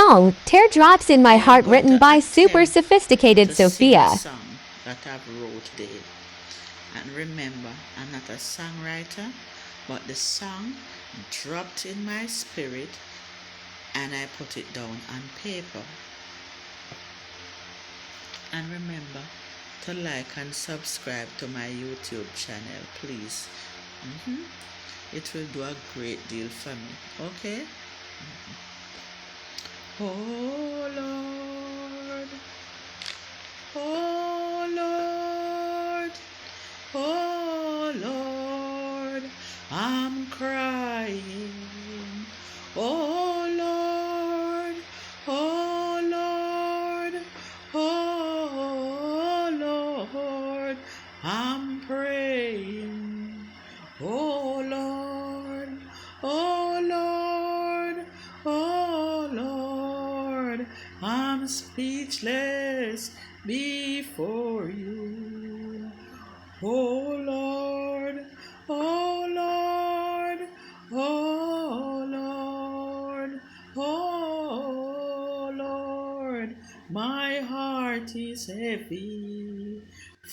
song, Teardrops in My I am Heart, going written to by super attempt sophisticated to sing a Sofia. song that I've wrote today. And remember, I'm not a songwriter, but the song dropped in my spirit and I put it down on paper. And remember to like and subscribe to my YouTube channel, please. It will do a great deal for me. Okay? Oh Lord, oh Lord, oh Lord, I'm crying. Oh Lord, oh Lord, oh Lord, I'm praying. Oh Lord, oh Lord, oh Lord, I'm speechless before you. Oh Lord, oh Lord, oh Lord, oh Lord, my heart is heavy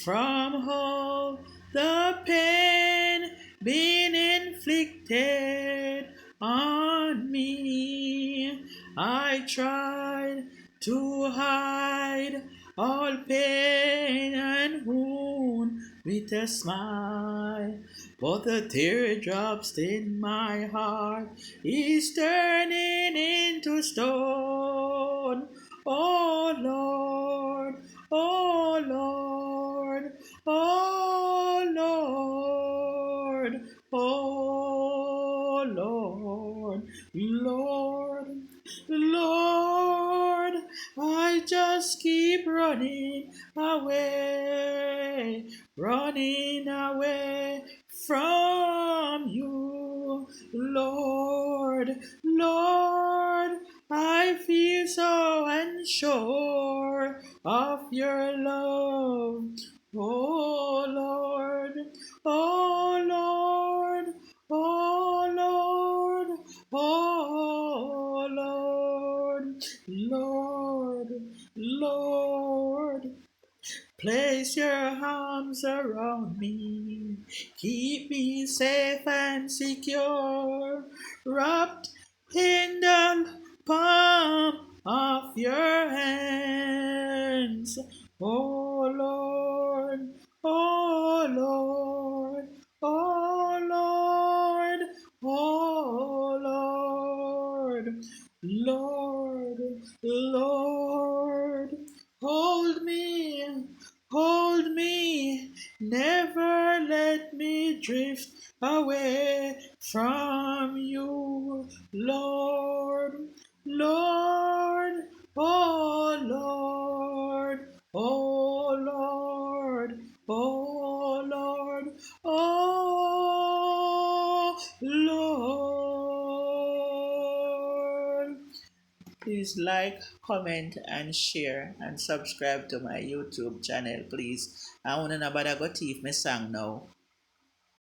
from all the pain being inflicted on me. I tried to hide all pain and wound with a smile, but the teardrops in my heart is turning into stone. Oh Lord, oh Lord, oh Lord, oh Lord, Lord, Lord, I just keep running away from you, Lord, Lord, I feel so unsure of your love, oh Lord, oh Lord, oh Lord, oh Lord, Lord, Lord, place your arms around me, keep me safe and secure, wrapped in the palm of your hands. Oh Lord, oh Lord, oh Lord, oh Lord, Lord, Lord, hold me, never let me drift away from you, Lord, Lord, oh Lord, oh Lord, oh Lord, oh Lord. Please like, comment, and share, and subscribe to my YouTube channel, please. I want to know about I go thief my song now.